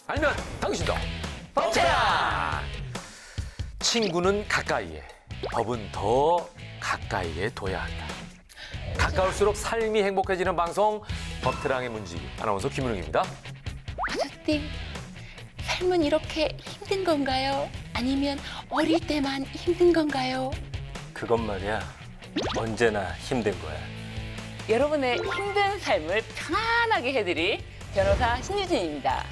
알면 당신도 법테랑! 친구는 가까이에, 법은 더 가까이에 둬야 한다. 가까울수록 삶이 행복해지는 방송 법테랑의 문지기 아나운서 김은웅입니다. 아저씨, 삶은 이렇게 힘든 건가요? 아니면 어릴 때만 힘든 건가요? 그건 말이야. 언제나 힘든 거야. 여러분의 힘든 삶을 편안하게 해드릴 변호사 신유진입니다.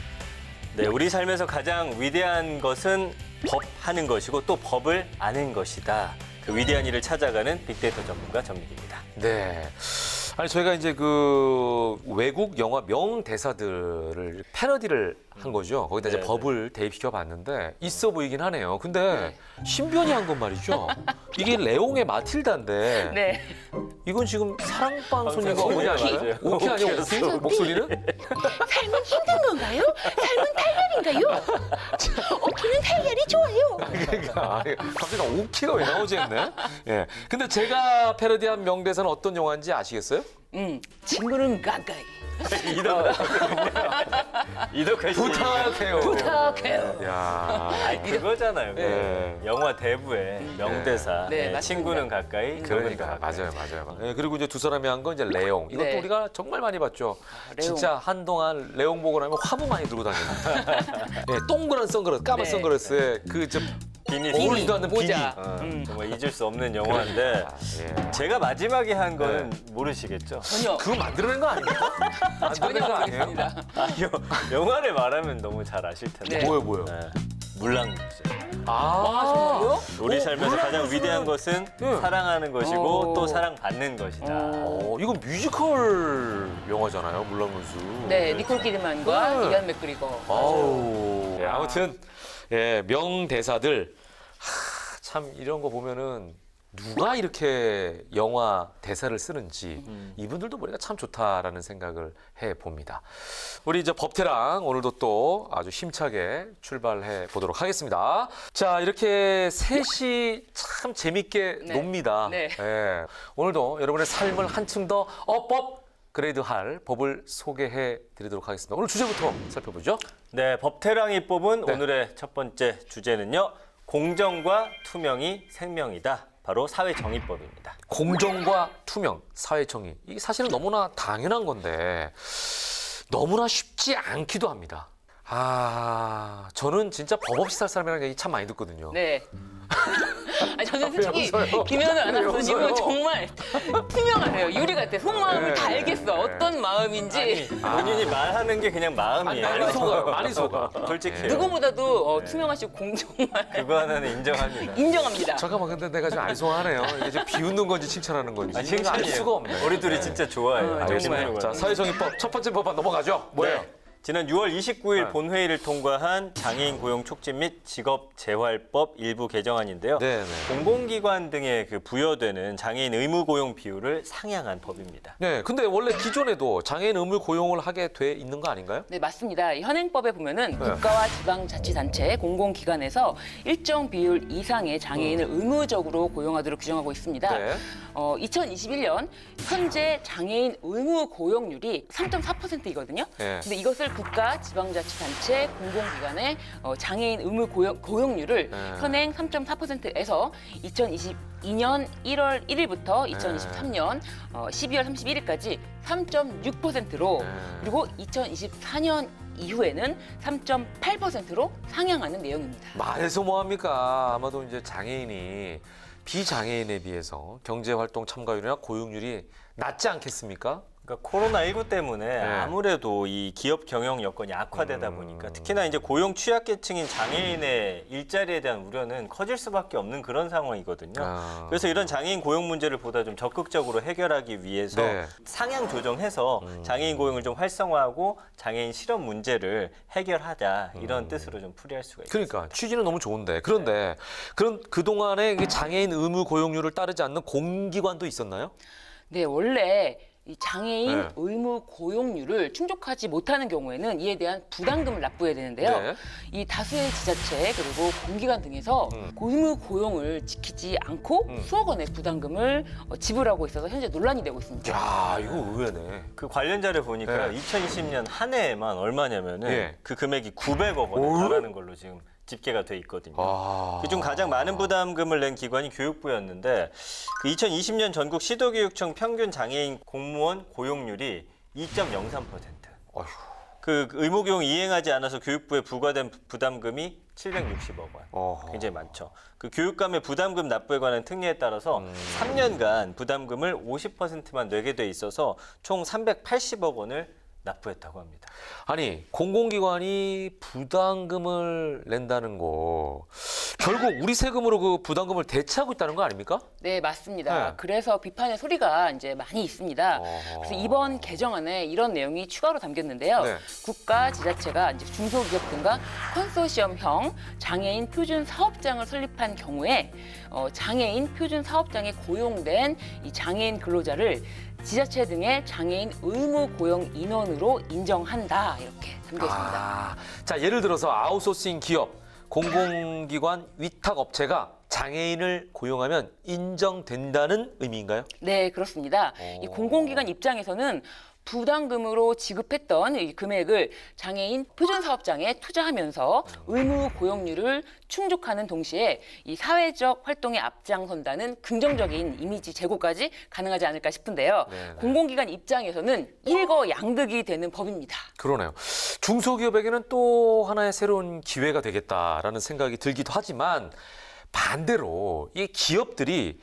네, 우리 삶에서 가장 위대한 것은 법하는 것이고 또 법을 아는 것이다. 그 위대한 일을 찾아가는 빅데이터 전문가 전민기입니다. 네. 아니 저희가 이제 그 외국 영화 명대사들을 패러디를 한 거죠. 거기다 이제 네, 법을 대입시켜 봤는데 있어 보이긴 하네요. 근데 신변이 한 건 말이죠. 이게 레옹의 마틸다인데 네. 이건 지금 사랑방 소녀가 소녀 오냐 아니에요? 맞아요. 오키 아니야 오키? 오키였어. 목소리는? 삶은 힘든 건가요? 삶은 달걀인가요? 오키는 달걀이 좋아요. 그러니까 아니, 갑자기 나 오키가 왜 나오지 했네. 예. 근데 제가 패러디한 명대사는 어떤 영화인지 아시겠어요? 친구는 가까이. 이덕화 씨. 부탁해요. 부탁해요. 야. 아니, 그거잖아요. 네. 영화 대부의 명대사. 네, 맞습니다. 친구는 가까이, 그러니까 적은 더 가까이. 맞아요. 예, 그리고 이제 두 사람이 한 건 이제 레옹. 이것도 네. 우리가 정말 많이 봤죠. 레옹. 진짜 한동안 레옹 보고 나면 화보 많이 들고 다녔는데. 예, 동그란 선글라스, 까만 네. 선글라스에 그저 비니 어울리지도 않는 모자. 정말 잊을 수 없는 영화인데 예. 제가 마지막에 한 거는 모르시겠죠? 전혀. 그거 만들어낸 거 아닙니까? 만들어낸 전혀 거 아니에요? 모르겠습니다. 영화를 말하면 너무 잘 아실 텐데. 네. 뭐요? 네. 물랑루즈. 아, 우리 삶에서 가장 물랑루즈는- 위대한 것은 응. 사랑하는 것이고 오. 또 사랑받는 것이다. 이거 뮤지컬 영화잖아요, 물랑루즈. 네, 니콜 키드만과 네. 이안 맥그리거. 아우. 예, 아무튼 예, 명대사들 참 이런 거 보면은 누가 이렇게 영화 대사를 쓰는지 이분들도 머리가 참 좋다라는 생각을 해 봅니다. 우리 이제 법테랑 오늘도 또 아주 힘차게 출발해 보도록 하겠습니다. 자, 이렇게 셋이 참 재밌게 네. 놉니다. 네. 예, 오늘도 여러분의 삶을 한층 더 업법 그레이드할 법을 소개해 드리도록 하겠습니다. 오늘 주제부터 살펴보죠. 네, 법태랑이 뽑은 네. 오늘의 첫 번째 주제는요. 공정과 투명이 생명이다. 바로 사회정의법입니다. 공정과 투명, 사회정의. 이게 사실은 너무나 당연한 건데 너무나 쉽지 않기도 합니다. 저는 진짜 법 없이 살 사람이라는 얘기 참 많이 듣거든요. 네. 아니, 저는 솔직히 웃어요? 김현우 왜 아나운서님은 웃어요? 정말 투명하세요. 유리 같아. 속마음을 네, 다 알겠어. 네. 어떤 마음인지. 본인이 말하는 게 그냥 마음이에요. 많이 속아요, 많이 속아. 솔직해요. 누구보다도 투명하시고 정말 그거 하나는 인정합니다. 인정합니다. 잠깐만, 근데 내가 좀 알송하네요. 이게 지금 비웃는 건지 칭찬하는 건지. 알 칭찬이에요. 수가 없네. 우리 둘이 진짜 좋아해요. 알겠습니다. 자, 사회정의법 첫 번째 법안 넘어가죠. 뭐예요? 네. 지난 6월 29일 네. 본회의를 통과한 장애인 고용 촉진 및 직업 재활법 일부 개정안인데요. 네. 공공기관 등에 부여되는 장애인 의무 고용 비율을 상향한 법입니다. 네, 근데 원래 기존에도 장애인 의무 고용을 하게 돼 있는 거 아닌가요? 네, 맞습니다. 이 현행법에 보면은 국가와 지방자치단체, 공공기관에서 일정 비율 이상의 장애인을 의무적으로 고용하도록 규정하고 있습니다. 네. 2021년 현재 장애인 의무 고용률이 3.4%이거든요. 네. 근데 이것을 국가, 지방자치단체, 공공기관의 장애인 의무 고용률을 네. 현행 3.4%에서 2022년 1월 1일부터 2023년 12월 31일까지 3.6%로 네. 그리고 2024년 이후에는 3.8%로 상향하는 내용입니다. 말해서 뭐합니까? 아마도 이제 장애인이 비장애인에 비해서 경제활동 참가율이나 고용률이 낮지 않겠습니까? 그러니까 코로나19 때문에 네. 아무래도 이 기업 경영 여건이 악화되다 보니까 특히나 이제 고용 취약계층인 장애인의 일자리에 대한 우려는 커질 수밖에 없는 그런 상황이거든요. 그래서 이런 장애인 고용 문제를 보다 좀 적극적으로 해결하기 위해서 네. 상향 조정해서 장애인 고용을 좀 활성화하고 장애인 실업 문제를 해결하자 이런 뜻으로 좀 풀이할 수가 있습니다. 그러니까 취지는 너무 좋은데 그런데 그런 그동안에 장애인 의무 고용률을 따르지 않는 공기관도 있었나요? 네, 원래 이 장애인 네. 의무 고용률을 충족하지 못하는 경우에는 이에 대한 부담금을 납부해야 되는데요. 네. 이 다수의 지자체 그리고 공기관 등에서 의무 고용을 지키지 않고 수억 원의 부담금을 지불하고 있어서 현재 논란이 되고 있습니다. 야, 이거 의외네. 그 관련자를 보니까 네. 2020년 한 해에만 얼마냐면은 예. 그 금액이 900억 원에 달하는 걸로 지금 집계가 돼 있거든요. 아. 그중 가장 많은 부담금을 낸 기관이 교육부였는데 그 2020년 전국 시도교육청 평균 장애인 공무원 고용률이 2.03%. 어휴. 그 의무교육 이행하지 않아서 교육부에 부과된 부담금이 760억 원. 어허. 굉장히 많죠. 그 교육감의 부담금 납부에 관한 특례에 따라서 3년간 부담금을 50%만 내게 돼 있어서 총 380억 원을 납부했다고 합니다. 아니, 공공기관이 부담금을 낸다는 거 결국 우리 세금으로 그 부담금을 대체하고 있다는 거 아닙니까? 네, 맞습니다. 네. 그래서 비판의 소리가 이제 많이 있습니다. 어허. 그래서 이번 개정안에 이런 내용이 추가로 담겼는데요. 네. 국가, 지자체가 이제 중소기업 등과 컨소시엄형 장애인 표준 사업장을 설립한 경우에 장애인 표준 사업장에 고용된 이 장애인 근로자를 지자체 등의 장애인 의무 고용 인원으로 인정한다 이렇게 담겨 있습니다. 아, 자, 예를 들어서 아웃소싱 기업, 공공기관 위탁 업체가 장애인을 고용하면 인정된다는 의미인가요? 네, 그렇습니다. 이 공공기관 입장에서는 부담금으로 지급했던 이 금액을 장애인 표준사업장에 투자하면서 의무 고용률을 충족하는 동시에 이 사회적 활동에 앞장선다는 긍정적인 이미지 제고까지 가능하지 않을까 싶은데요. 네네. 공공기관 입장에서는 일거양득이 되는 법입니다. 그러네요. 중소기업에게는 또 하나의 새로운 기회가 되겠다라는 생각이 들기도 하지만 반대로 이 기업들이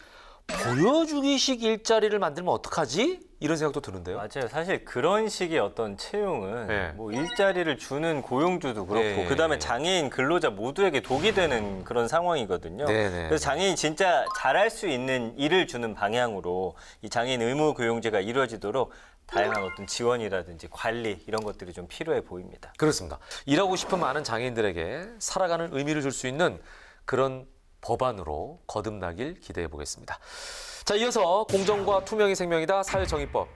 보여주기식 일자리를 만들면 어떡하지? 이런 생각도 드는데요. 맞아요. 사실 그런 식의 어떤 채용은 네. 뭐 일자리를 주는 고용주도 그렇고 네. 그다음에 장애인 근로자 모두에게 독이 되는 그런 상황이거든요. 네네. 그래서 장애인 진짜 잘할 수 있는 일을 주는 방향으로 이 장애인 의무 고용제가 이루어지도록 다양한 어떤 지원이라든지 관리 이런 것들이 좀 필요해 보입니다. 그렇습니다. 일하고 싶은 많은 장애인들에게 살아가는 의미를 줄 수 있는 그런 법안으로 거듭나길 기대해 보겠습니다. 자, 이어서 공정과 투명이 생명이다 사회정의법.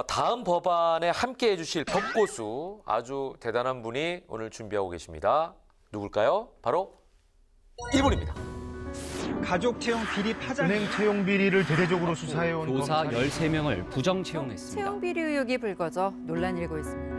다음 법안에 함께해 주실 법고수 아주 대단한 분이 오늘 준비하고 계십니다. 누굴까요? 바로 이분입니다. 가족 채용 비리 파장. 은행 채용 비리를 대대적으로 수사해온 교사 검찰이 13명을 부정 채용했습니다. 채용 비리 의혹이 불거져 논란이 일고 있습니다.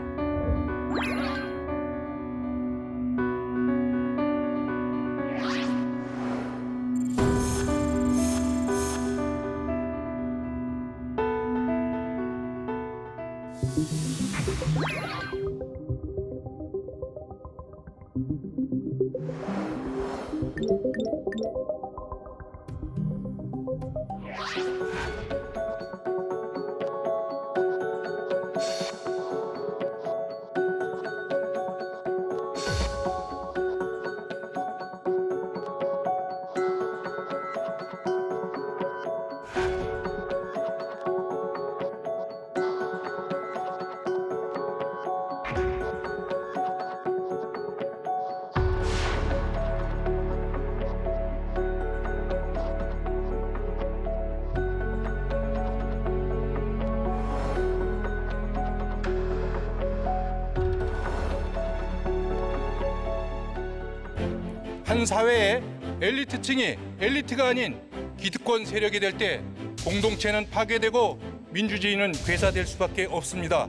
한 사회의 엘리트층이 엘리트가 아닌 기득권 세력이 될 때 공동체는 파괴되고 민주주의는 괴사될 수밖에 없습니다.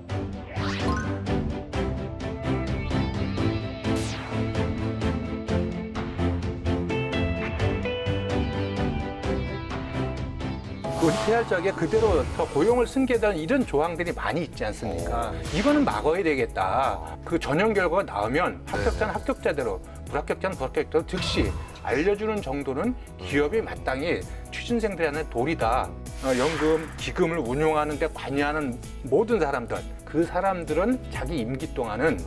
은퇴할 적에 그대로 더 고용을 승계하는 이런 조항들이 많이 있지 않습니까? 이거는 막아야 되겠다. 그 전형 결과가 나오면 합격자는 합격자대로, 불합격자는 불합격자대로 즉시 알려주는 정도는 기업이 마땅히 취준생들한테 도리다. 연금, 기금을 운용하는 데 관여하는 모든 사람들, 그 사람들은 자기 임기 동안은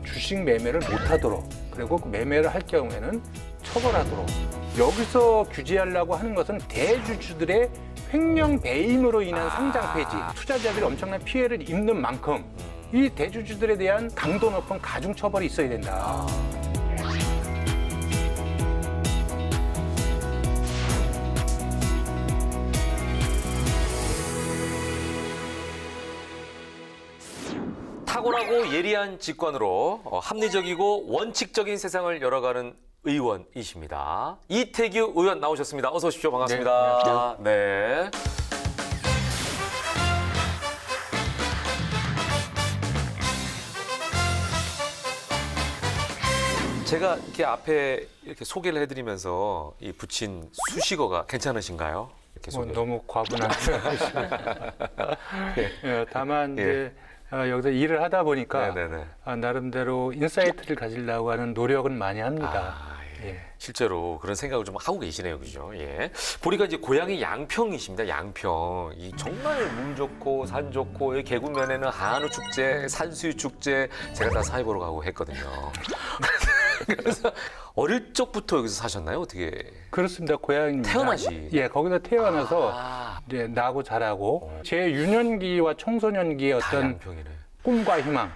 주식 매매를 못하도록, 그리고 그 매매를 할 경우에는 처벌하도록. 여기서 규제하려고 하는 것은 대주주들의 횡령 배임으로 인한 상장 폐지, 투자자들이 엄청난 피해를 입는 만큼 이 대주주들에 대한 강도 높은 가중 처벌이 있어야 된다. 탁월하고 예리한 직관으로 합리적이고 원칙적인 세상을 열어가는 의원이십니다. 이태규 의원 나오셨습니다. 어서 오십시오. 반갑습니다. 네. 제가 이렇게 앞에 이렇게 소개를 해드리면서 이 붙인 수식어가 괜찮으신가요? 이렇게 뭐 소개. 너무 과분하죠. 예, 다만 이제 여기서 일을 하다 보니까 네네네. 나름대로 인사이트를 가지려고 하는 노력은 많이 합니다. 예. 실제로 그런 생각을 좀 하고 계시네요, 그죠? 예. 보니까 이제 고향이 양평이십니다. 양평. 이 정말 물 좋고 산 좋고 이 계곡면에는 한우 축제, 산수유 축제 제가 다 사회 보러 가고 했거든요. 그래서 어릴 적부터 여기서 사셨나요? 어떻게? 그렇습니다. 고향입니다. 태어나시? 예, 거기서 태어나서 아, 이제 나고 자라고 제 유년기와 청소년기의 다 어떤 양평이네. 꿈과 희망,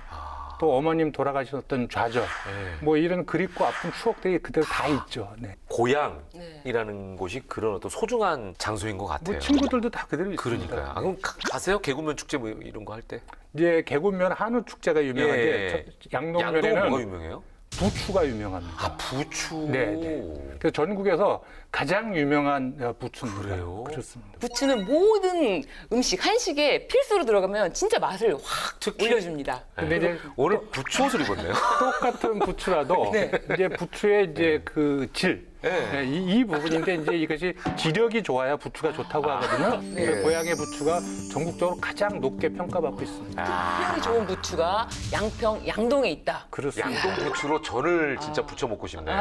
또 어머님 돌아가셨던 좌절, 네. 뭐 이런 그립고 아픈 추억들이 그대로 다 있죠. 네. 고향이라는 곳이 그런 어떤 소중한 장소인 것 같아요. 뭐 친구들도 다 그대로 있습니다. 그러니까요. 아, 그럼 가세요? 계곡면 축제 뭐 이런 거 할 때? 이제 계곡면 한우 축제가 유명한데 예. 양동은 양동면에는 뭐가 유명해요? 부추가 유명합니다. 아, 부추. 네, 그 그래서 전국에서 가장 유명한 부추입니다. 그래요? 그렇습니다. 부추는 모든 음식, 한식에 필수로 들어가면 진짜 맛을 확 특히- 올려줍니다. 근데 이제 오늘 부추 옷을 입었네요. 똑같은 부추라도 이제 부추의 이제 그 질. 네, 이 부분인데 이제 이것이 지력이 좋아야 부추가 좋다고 하거든요. 네. 고향의 부추가 전국적으로 가장 높게 평가받고 있습니다. 특별히 좋은 부추가 양평, 양동에 있다. 그렇습니다. 양동 부추로 전을 진짜 부쳐 먹고 싶네.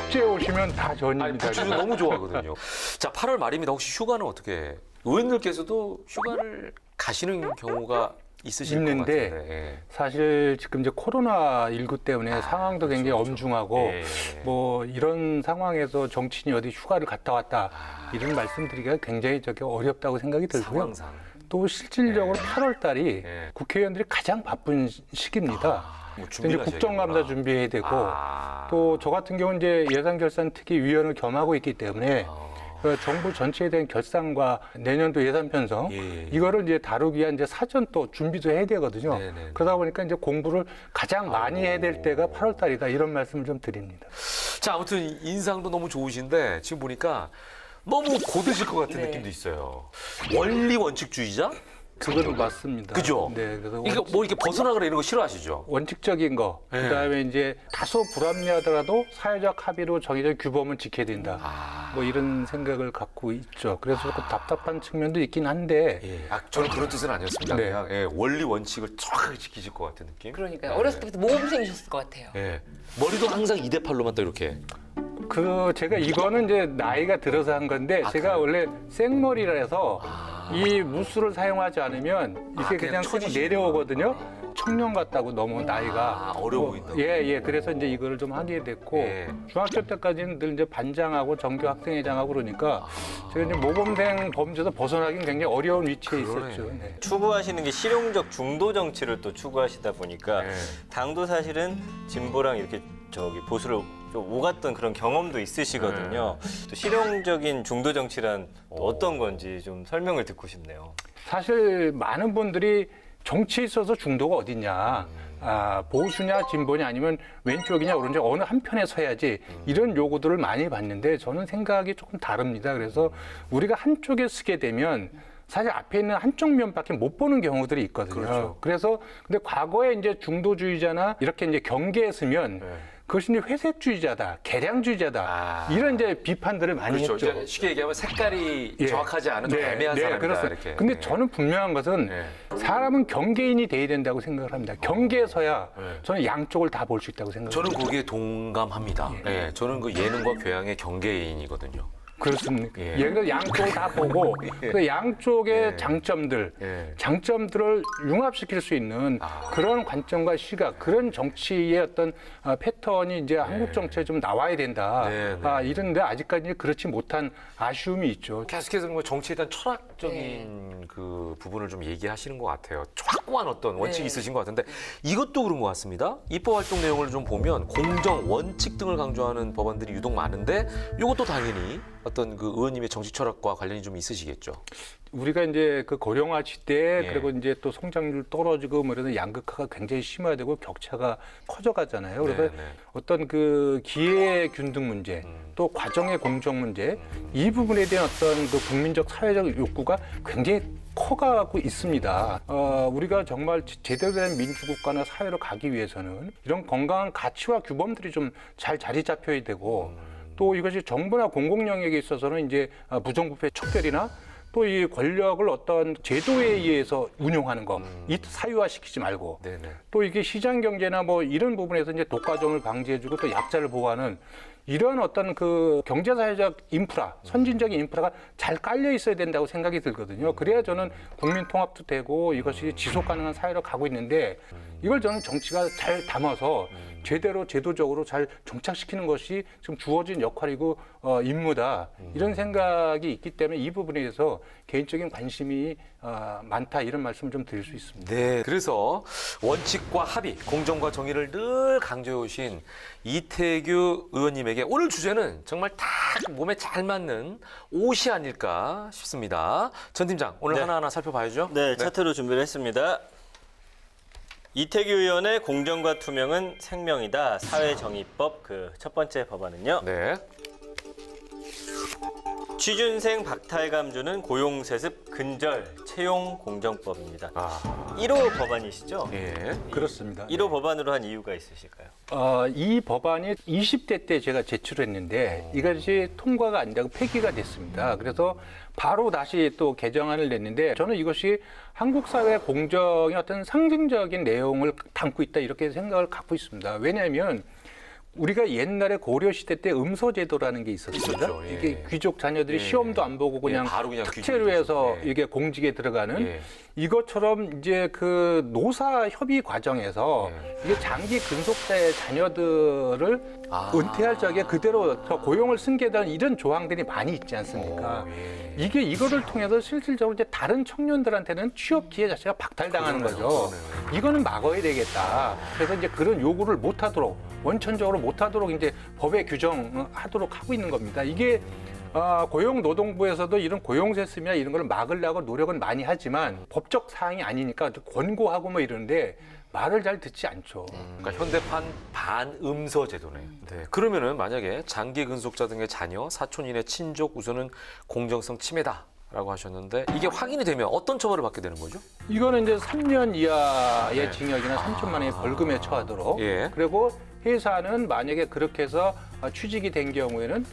축제에 오시면 다 아니, 전입니다. 부추 너무 좋아하거든요. 자, 8월 말입니다. 혹시 휴가는 어떻게? 의원님께서도 휴가를 가시는 경우가 있으실 있는데 것 같은데. 예. 사실 지금 이제 코로나19 때문에 상황도 굉장히 엄중하고 예. 뭐 이런 상황에서 정치인이 어디 휴가를 갔다 왔다 이런 말씀드리기가 굉장히 어렵다고 생각이 들고요. 상황상. 또 실질적으로 8월 달이 예. 국회의원들이 가장 바쁜 시기입니다. 뭐 이제 준비를 국정감사 하셔야겠구나. 준비해야 되고 아. 또 저 같은 경우는 이제 예산결산특위위원을 겸하고 있기 때문에 그 정부 전체에 대한 결산과 내년도 예산 편성 예. 이거를 이제 다루기 위한 이제 사전 또 준비도 해야 되거든요. 네네네. 그러다 보니까 이제 공부를 가장 많이 해야 될 때가 8월 달이다 이런 말씀을 좀 드립니다. 자, 아무튼 인상도 너무 좋으신데 지금 보니까 너무 고드실 것 같은 네. 느낌도 있어요. 원리 원칙주의자? 그것도 맞습니다. 그죠? 네, 그래서 이거 뭐 이렇게 벗어나거나 이런 거 싫어하시죠? 원칙적인 거, 네. 그다음에 이제 다소 불합리하더라도 사회적 합의로 정해진 규범을 지켜야 된다. 아. 뭐 이런 생각을 갖고 있죠. 그래서 조금 답답한 측면도 있긴 한데 예. 아, 저는 그런 뜻은 아니었습니다. 네. 그냥 예, 원리 원칙을 정확하게 지키실 것 같은 느낌. 그러니까요. 어렸을 때부터 모범생이셨을 것 같아요. 예. 머리도 항상 2대8로만 또 이렇게. 제가 이거는 이제 나이가 들어서 한 건데 제가 그래요? 원래 생머리라 해서 이 무스를 사용하지 않으면 이게 그냥 그냥 손이 처지시구나. 내려오거든요. 청년 같다고 너무 나이가 어려워 보인다고. 예. 그래서 이제 이거를 좀 하게 됐고 예. 중학교 때까지는 늘 이제 반장하고 정교 학생회장하고 그러니까 제가 이제 모범생 범죄에서 벗어나긴 굉장히 어려운 위치에 그러네. 있었죠. 네. 추구하시는 게 실용적 중도 정치를 또 추구하시다 보니까 네. 당도 사실은 진보랑 이렇게 보수를 좀 오갔던 그런 경험도 있으시거든요. 또 실용적인 중도 정치란 또 어떤 건지 좀 설명을 듣고 싶네요. 사실 많은 분들이 정치에 있어서 중도가 어딨냐. 보수냐 진보냐 아니면 왼쪽이냐 오른쪽 어느 한편에 서야지 이런 요구들을 많이 받는데 저는 생각이 조금 다릅니다. 그래서 우리가 한쪽에 서게 되면 사실 앞에 있는 한쪽 면밖에 못 보는 경우들이 있거든요. 그렇죠. 그래서 근데 과거에 이제 중도주의자나 이렇게 이제 경계에 서면 그것이 이제 회색주의자다, 개량주의자다 이런 이제 비판들을 많이 그렇죠. 했죠. 이제 쉽게 얘기하면 색깔이 예. 정확하지 않은 좀 애매한 사람이다. 그렇습니다. 이렇게. 근데 예. 저는 분명한 것은 사람은 경계인이 돼야 된다고 생각을 합니다. 경계에 서야 저는 양쪽을 다 볼 수 있다고 생각합니다. 저는 거기에 동감합니다. 예. 저는 그 예능과 교양의 경계인이거든요. 그렇습니까? 예. 얘가 양쪽을 다 보고 그 양쪽의 예. 장점들, 예. 장점들을 융합시킬 수 있는 그런 관점과 시각, 그런 정치의 어떤 패턴이 이제 한국 정치에 좀 나와야 된다. 네, 네. 이런데 아직까지 그렇지 못한 아쉬움이 있죠. 계속해서 뭐 정치에 대한 철학적인 그 부분을 좀 얘기하시는 것 같아요. 확고한 어떤 원칙이 있으신 것 같은데 이것도 그런 것 같습니다. 입법 활동 내용을 좀 보면 공정, 원칙 등을 강조하는 법안들이 유독 많은데 이것도 당연히 어떤 그 의원님의 정치 철학과 관련이 좀 있으시겠죠. 우리가 이제 그 고령화 시대 예. 그리고 이제 또 성장률 떨어지고 뭐 이러는 양극화가 굉장히 심화되고 격차가 커져가잖아요. 그래서 네. 어떤 그 기회 균등 문제 또 과정의 공정 문제 이 부분에 대한 어떤 그 국민적 사회적 욕구가 굉장히 커가고 있습니다. 우리가 정말 제대로 된 민주국가나 사회로 가기 위해서는 이런 건강한 가치와 규범들이 좀 잘 자리 잡혀야 되고 또 이것이 정부나 공공 영역에 있어서는 이제 부정부패 척결이나 또 이 권력을 어떤 제도에 의해서 운용하는 거, 이 사유화시키지 말고 네네. 또 이게 시장 경제나 뭐 이런 부분에서 이제 독과점을 방지해주고 또 약자를 보호하는 이러한 어떤 그 경제사회적 인프라, 선진적인 인프라가 잘 깔려 있어야 된다고 생각이 들거든요. 그래야 저는 국민 통합도 되고 이것이 지속 가능한 사회로 가고 있는데 이걸 저는 정치가 잘 담아서 제대로 제도적으로 잘 정착시키는 것이 지금 주어진 역할이고 임무다 이런 생각이 있기 때문에 이 부분에 대해서 개인적인 관심이 많다 이런 말씀을 좀 드릴 수 있습니다. 네, 그래서 원칙과 합의, 공정과 정의를 늘 강조해 오신 이태규 의원님에게 오늘 주제는 정말 딱 몸에 잘 맞는 옷이 아닐까 싶습니다. 전 팀장, 오늘 네. 하나하나 살펴봐야죠. 네, 차트로 준비를 했습니다. 이태규 의원의 공정과 투명은 생명이다. 사회정의법 그 첫 번째 법안은요. 네. 취준생 박탈감주는 고용세습 근절 채용 공정법입니다. 1호 법안이시죠? 예. 그렇습니다. 1호 법안으로 한 이유가 있으실까요? 이 법안이 20대 때 제가 제출했는데 이것이 통과가 안 되고 폐기가 됐습니다. 그래서 바로 다시 또 개정안을 냈는데 저는 이것이 한국 사회 공정의 어떤 상징적인 내용을 담고 있다 이렇게 생각을 갖고 있습니다. 왜냐하면 우리가 옛날에 고려 시대 때 음서제도라는 게 있었습니다. 있었죠. 예. 이게 귀족 자녀들이 예. 시험도 안 보고 그냥, 예, 바로 그냥 특채로 귀족이 해서 됐죠. 예. 이게 공직에 들어가는 예. 이것처럼 이제 그 노사 협의 과정에서 이게 장기 근속자의 자녀들을 은퇴할 적에 그대로 저 고용을 승계하는 이런 조항들이 많이 있지 않습니까? 예. 이게 이거를 통해서 실질적으로 이제 다른 청년들한테는 취업 기회 자체가 박탈당하는 거죠. 이거는 막아야 되겠다. 그래서 이제 그런 요구를 못하도록 원천적으로 못하도록 이제 법에 규정하도록 하고 있는 겁니다. 이게 고용노동부에서도 이런 고용세습이나 이런 걸 막으려고 노력은 많이 하지만 법적 사항이 아니니까 권고하고 뭐 이러는데 말을 잘 듣지 않죠. 그러니까 현대판 반음서 제도네. 네. 그러면은 만약에 장기 근속자 등의 자녀, 사촌인의 친족 우선은 공정성 침해다라고 하셨는데 이게 확인이 되면 어떤 처벌을 받게 되는 거죠? 이거는 이제 3년 이하의 네. 징역이나 3천만 원의 벌금에 처하도록. 예. 그리고 회사는 만약에 그렇게 해서 취직이 된 경우에는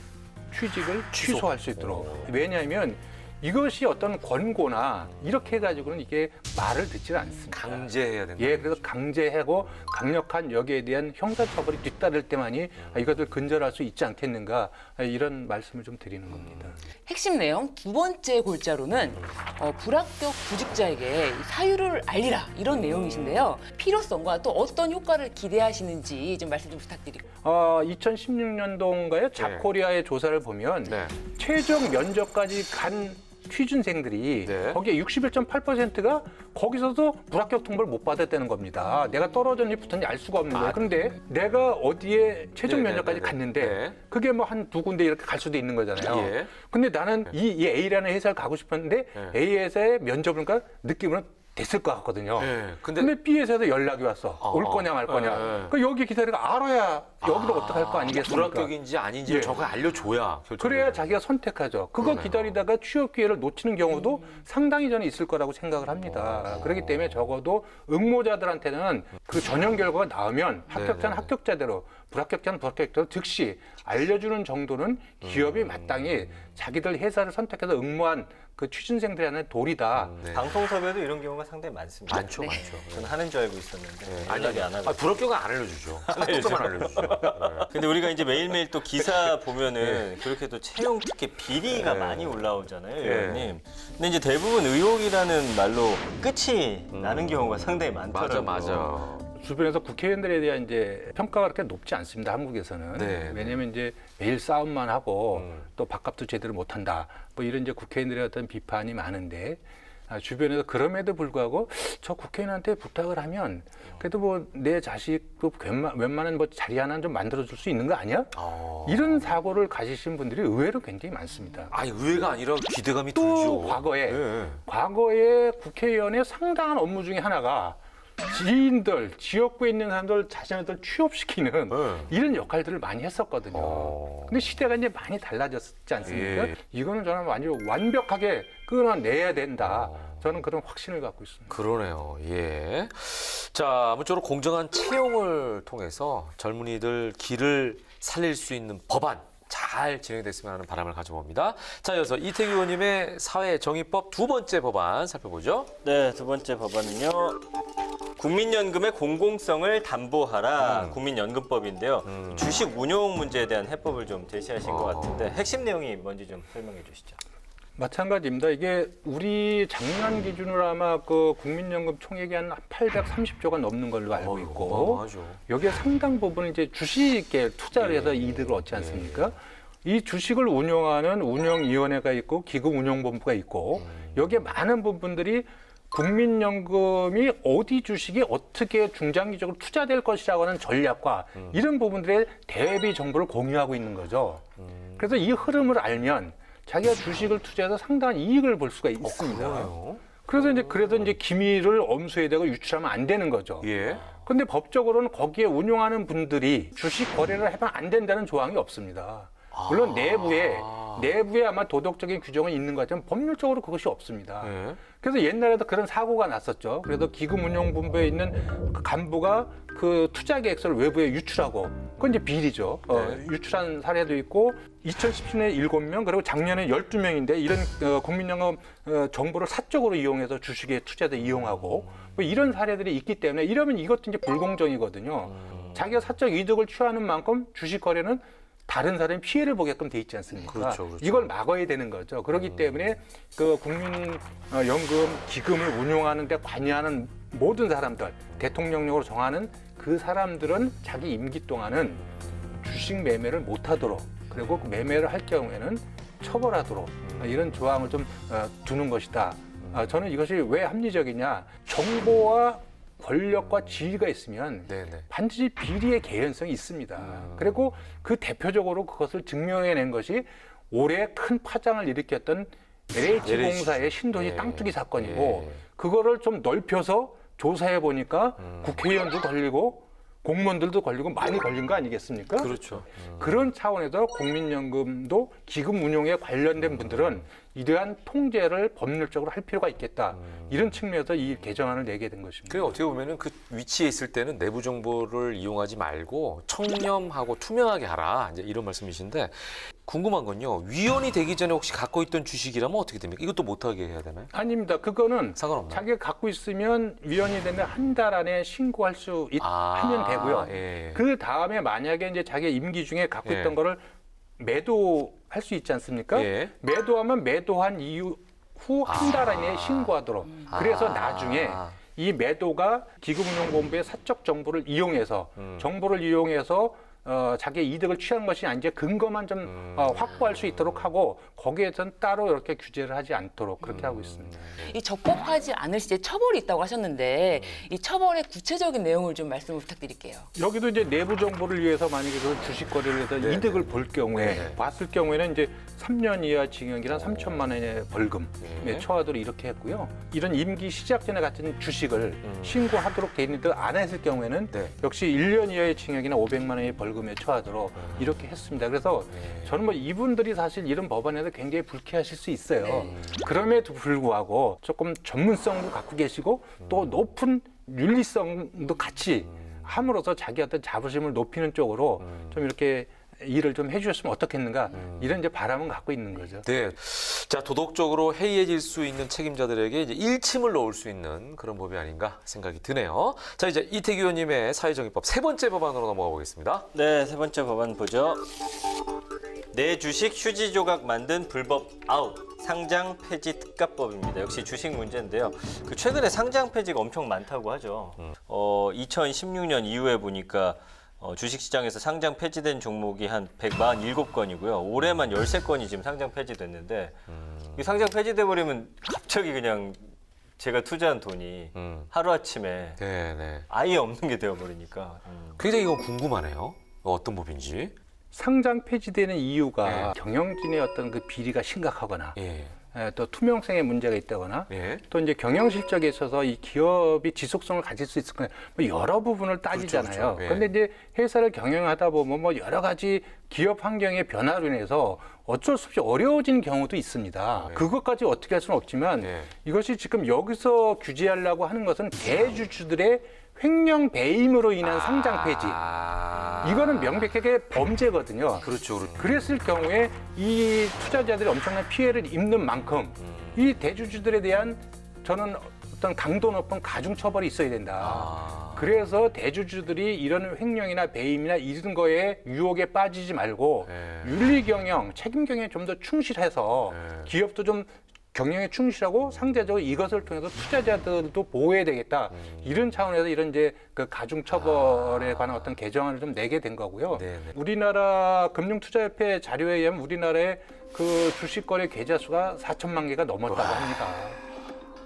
취직을 취소할 수 있도록. 왜냐하면 이것이 어떤 권고나 이렇게 해가지고는 이게 말을 듣지 않습니다. 강제해야 된다. 예, 그래서 강제하고 강력한 여기에 대한 형사처벌이 뒤따를 때만이 이것을 근절할 수 있지 않겠는가 이런 말씀을 좀 드리는 겁니다. 핵심 내용 두 번째 골자로는 불합격 구직자에게 사유를 알리라 이런 내용이신데요. 필요성과 또 어떤 효과를 기대하시는지 좀 말씀 좀 부탁드리고. 2016년도인가요? 잡코리아의 조사를 보면 네. 최종 면접까지 간 취준생들이 네. 거기에 61.8%가 거기서도 불합격 통보를 못 받았다는 겁니다. 내가 떨어졌는지 붙었는지 알 수가 없는 거예요. 그런데 내가 어디에 최종 네, 면접까지 네, 네, 네. 갔는데 네. 그게 뭐 한 두 군데 이렇게 갈 수도 있는 거잖아요. 예. 근데 나는 이 A라는 회사를 가고 싶었는데 네. A 회사의 면접을 그러니까 느낌으로는 됐을 것 같거든요. 네. 근데 B 회사에서 연락이 왔어. 올 거냐 말 거냐. 네. 그 여기 기다리가 알아야 여기도 어떡할 거 아니겠습니까? 불합격인지 아닌지를 예. 정확히 알려줘야 결정. 그래야 자기가 선택하죠. 그거 그러네요. 기다리다가 취업 기회를 놓치는 경우도 상당히 저는 있을 거라고 생각을 합니다. 그렇기 때문에 적어도 응모자들한테는 그 전형 결과가 나오면 합격자는 네네. 합격자대로 불합격자는 불합격자대로 즉시 알려주는 정도는 기업이 마땅히 자기들 회사를 선택해서 응모한 그 취준생들한테 도리다. 네. 방송섭외도 이런 경우가 상당히 많습니다. 많죠, 네. 많죠. 저는 하는 줄 알고 있었는데 네. 연락이 안 하고. 불합격은 안 알려주죠. 합격자만 알려주죠. 네. 근데 우리가 이제 매일매일 또 기사 보면은 그렇게 또 채용 특혜 비리가 네. 많이 올라오잖아요, 네. 의원님. 근데 이제 대부분 의혹이라는 말로 끝이 나는 경우가 상당히 많더라고요. 맞아. 주변에서 국회의원들에 대한 이제 평가가 그렇게 높지 않습니다. 한국에서는. 네. 왜냐하면 이제 매일 싸움만 하고 또 밥값도 제대로 못한다. 뭐 이런 이제 국회의원들의 어떤 비판이 많은데 주변에서 그럼에도 불구하고 저 국회의원한테 부탁을 하면 그래도 뭐 내 자식도 웬만한 뭐 자리 하나 좀 만들어줄 수 있는 거 아니야? 이런 사고를 가지신 분들이 의외로 굉장히 많습니다. 아니 의외가 아니라 기대감이 또 들죠. 과거에 국회의원의 상당한 업무 중에 하나가 지인들, 지역구에 있는 사람들 자신들 취업시키는 이런 역할들을 많이 했었거든요. 근데 시대가 이제 많이 달라졌지 않습니까? 예. 이거는 저는 완벽하게 끌어내야 된다. 저는 그런 확신을 갖고 있습니다. 그러네요. 예. 자, 아무쪼록 공정한 채용을 통해서 젊은이들 길을 살릴 수 있는 법안 잘 진행됐으면 하는 바람을 가져봅니다. 자, 이어서 이태규 의원님의 사회정의법 두 번째 법안 살펴보죠. 네, 두 번째 법안은요. 국민연금의 공공성을 담보하라 국민연금법인데요. 주식 운용 문제에 대한 해법을 좀 제시하신 것 같은데 핵심 내용이 뭔지 좀 설명해 주시죠. 마찬가지입니다. 이게 우리 작년 기준으로 아마 그 국민연금 총액이 한 830조가 넘는 걸로 알고 있고 어마어마하죠. 여기에 상당 부분은 이제 주식에 투자를 해서 이득을 얻지 않습니까? 이 주식을 운용하는 운영위원회가 있고 기금운용본부가 있고 여기에 많은 부분들이 국민연금이 어디 주식이 어떻게 중장기적으로 투자될 것이라고 하는 전략과 이런 부분들의 대비 정보를 공유하고 있는 거죠. 그래서 이 흐름을 알면 자기가 주식을 투자해서 상당한 이익을 볼 수가 있습니다. 그래서 이제 기밀을 엄수해야 되고 유출하면 안 되는 거죠. 예. 근데 법적으로는 거기에 운용하는 분들이 주식 거래를 하면 안 된다는 조항이 없습니다. 물론 내부에 아마 도덕적인 규정은 있는 것 같지만 법률적으로 그것이 없습니다. 예. 그래서 옛날에도 그런 사고가 났었죠. 그래서 기금운용본부에 있는 그 간부가 그 투자 계획서를 외부에 유출하고 그건 이제 비리죠. 유출한 사례도 있고 2017년에 7명 그리고 작년에 12명인데 이런 국민연금 정보를 사적으로 이용해서 주식에 투자도 이용하고 뭐 이런 사례들이 있기 때문에 이러면 이것도 이제 불공정이거든요. 자기가 사적 이득을 취하는 만큼 주식 거래는 다른 사람이 피해를 보게끔 돼 있지 않습니까? 그렇죠. 이걸 막아야 되는 거죠. 그렇기 때문에 그 국민연금 기금을 운용하는 데 관여하는 모든 사람들, 대통령령으로 정하는 그 사람들은 자기 임기 동안은 주식 매매를 못하도록 그리고 그 매매를 할 경우에는 처벌하도록 이런 조항을 좀 두는 것이다. 저는 이것이 왜 합리적이냐. 정보와 권력과 지위가 있으면 반드시 비리의 개연성이 있습니다. 그리고 그 대표적으로 그것을 증명해낸 것이 올해 큰 파장을 일으켰던 LH공사의 신도시 땅투기 사건이고 그거를 좀 넓혀서 조사해 보니까 국회의원도 걸리고 공무원들도 걸리고 많이 걸린 거 아니겠습니까? 그렇죠. 그런 차원에서 국민연금도 기금 운용에 관련된 분들은 이러한 통제를 법률적으로 할 필요가 있겠다. 이런 측면에서 이 개정안을 내게 된 것입니다. 그게 어떻게 보면은 그 위치에 있을 때는 내부 정보를 이용하지 말고 청렴하고 투명하게 하라. 이제 이런 말씀이신데 궁금한 건요. 위원이 되기 전에 혹시 갖고 있던 주식이라면 어떻게 됩니까? 이것도 못하게 해야 되나요? 아닙니다. 그거는 상관없나요? 자기가 갖고 있으면 위원이 되면 한 달 안에 신고할 수 하면 되고요. 예. 그 다음에 만약에 이제 자기 임기 중에 갖고 있던 거를 매도할 수 있지 않습니까? 예. 매도하면 매도한 이후 한 달 안에 신고하도록. 그래서 나중에 이 매도가 기금운용본부의 사적 정보를 이용해서 자기의 이득을 취한 것이 아니라 근거만 좀 확보할 수 있도록 하고 거기에선 따로 이렇게 규제를 하지 않도록 그렇게 하고 있습니다. 이 적법하지 않을 시에 처벌이 있다고 하셨는데 이 처벌의 구체적인 내용을 좀 말씀을 부탁드릴게요. 여기도 이제 내부 정보를 위해서 만약에 그 주식 거래를 해서 이득을 볼 경우에 봤을 경우에는 이제 3년 이하 징역이나 3천만 원의 벌금에 처하도록 이렇게 했고요. 이런 임기 시작 전에 같은 주식을 신고하도록 돼 있는데 안 했을 경우에는 역시 1년 이하의 징역이나 500만 원의 벌금에 처하도록 이렇게 했습니다. 그래서 저는 뭐 이분들이 사실 이런 법안에서 굉장히 불쾌하실 수 있어요. 그럼에도 불구하고 조금 전문성도 갖고 계시고 또 높은 윤리성도 같이 함으로써 자기 어떤 자부심을 높이는 쪽으로 좀 이렇게 일을 좀 해주셨으면 어떻겠는가 이런 이제 바람은 갖고 있는 거죠. 네. 자, 도덕적으로 해이해질 수 있는 책임자들에게 이제 일침을 놓을 수 있는 그런 법이 아닌가 생각이 드네요. 자, 이제 이태규 의원님의 사회정의법 세 번째 법안으로 넘어가 보겠습니다. 네, 세 번째 법안 보죠. 내 주식 휴지 조각 만든 불법 아웃. 상장 폐지 특가법입니다. 역시 주식 문제인데요. 그 최근에 상장 폐지가 엄청 많다고 하죠. 2016년 이후에 보니까 주식시장에서 상장 폐지된 종목이 한 147건이고요. 올해만 13건이 지금 상장 폐지됐는데 이 상장 폐지돼 버리면 갑자기 그냥 제가 투자한 돈이 하루아침에 네네. 아예 없는 게 되어버리니까. 굉장히 이거 궁금하네요. 어떤 법인지. 상장 폐지되는 이유가 네. 경영진의 어떤 그 비리가 심각하거나 예. 또 투명성에 문제가 있다거나 예. 또 이제 경영 실적에 있어서 이 기업이 지속성을 가질 수 있을 거냐 뭐 여러 부분을 따지잖아요. 그렇죠, 그렇죠. 예. 그런데 이제 회사를 경영하다 보면 뭐 여러 가지 기업 환경의 변화로 인해서 어쩔 수 없이 어려워진 경우도 있습니다. 네. 그것까지 어떻게 할 수는 없지만 네. 이것이 지금 여기서 규제하려고 하는 것은 대주주들의 횡령 배임으로 인한 상장 폐지. 이거는 명백하게 범죄거든요. 그렇죠. 그렇죠. 그랬을 경우에 이 투자자들이 엄청난 피해를 입는 만큼 이 대주주들에 대한 저는 어떤 강도 높은 가중 처벌이 있어야 된다. 그래서 대주주들이 이런 횡령이나 배임이나 이런 거에 유혹에 빠지지 말고 네. 윤리 경영, 책임 경영에 좀 더 충실해서 네. 기업도 좀 경영에 충실하고 상대적으로 이것을 통해서 투자자들도 보호해야 되겠다. 이런 차원에서 이런 이제 그 가중 처벌에 관한 어떤 개정안을 좀 내게 된 거고요. 네네. 우리나라 금융투자협회 자료에 의하면 우리나라의 그 주식 거래 계좌 수가 4천만 개가 넘었다고 합니다.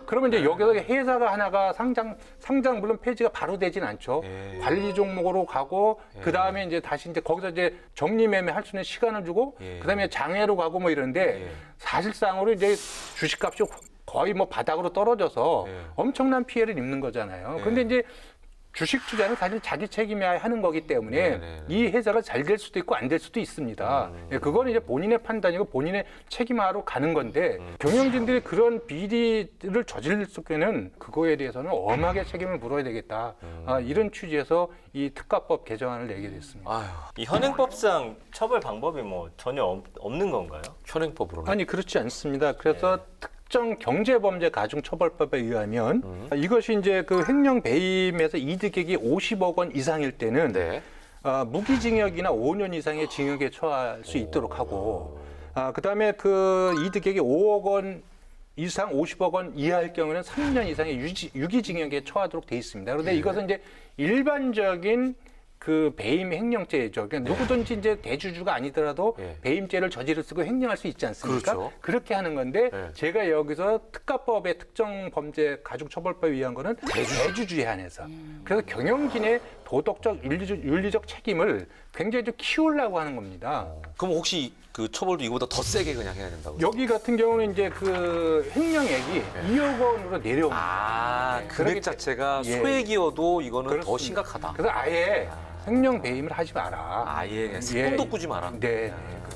그러면 이제 여기서 회사가 하나가 상장 물론 폐지가 바로 되진 않죠. 예. 관리 종목으로 가고 그 다음에 이제 다시 이제 거기서 이제 정리매매 할 수 있는 시간을 주고 예. 그 다음에 장외로 가고 뭐 이런데 예. 사실상으로 이제 주식값이 거의 뭐 바닥으로 떨어져서 예. 엄청난 피해를 입는 거잖아요. 예. 그런데 이제 주식 투자는 사실 자기 책임이야 하는 거기 때문에 네네네. 이 회사가 잘 될 수도 있고 안 될 수도 있습니다. 예, 그거는 이제 본인의 판단이고 본인의 책임하러 가는 건데 경영진들이 그런 비리를 저질 경우에는 그거에 대해서는 엄하게 책임을 물어야 되겠다. 이런 취지에서 이 특가법 개정안을 내게 됐습니다. 아유, 이 현행법상 처벌 방법이 뭐 전혀 없는 건가요? 현행법으로는. 아니 그렇지 않습니다. 그래서 특정 경제범죄 가중처벌법에 의하면 이것이 이제 그 횡령 배임에서 이득액이 50억 원 이상일 때는 네. 무기징역이나 5년 이상의 징역에 처할 수 있도록 하고 그다음에 그 이득액이 5억 원 이상 50억 원 이하일 경우에는 3년 이상의 유기징역에 처하도록 돼 있습니다. 그런데 이것은 이제 일반적인 그 배임 횡령죄죠. 그러니까 누구든지 이제 대주주가 아니더라도 예. 배임죄를 저지를 쓰고 횡령할 수 있지 않습니까? 그렇죠. 그렇게 하는 건데 예. 제가 여기서 특가법의 특정 범죄 가중처벌법에 의한 거는 대주주에 한해서 그래서 경영진의 도덕적 윤리적 책임을 굉장히 좀 키우려고 하는 겁니다. 그럼 혹시 그 처벌도 이거보다 더 세게 그냥 해야 된다고요? 여기 같은 경우는 이제 그 횡령액이 2억 원으로 내려옵니다. 금액 그러기 자체가 예. 소액이어도 이거는 더 그렇습니다. 심각하다. 그래서 아예 횡령 배임을 하지 마라. 아예 그냥 스폰도 꾸지 마라.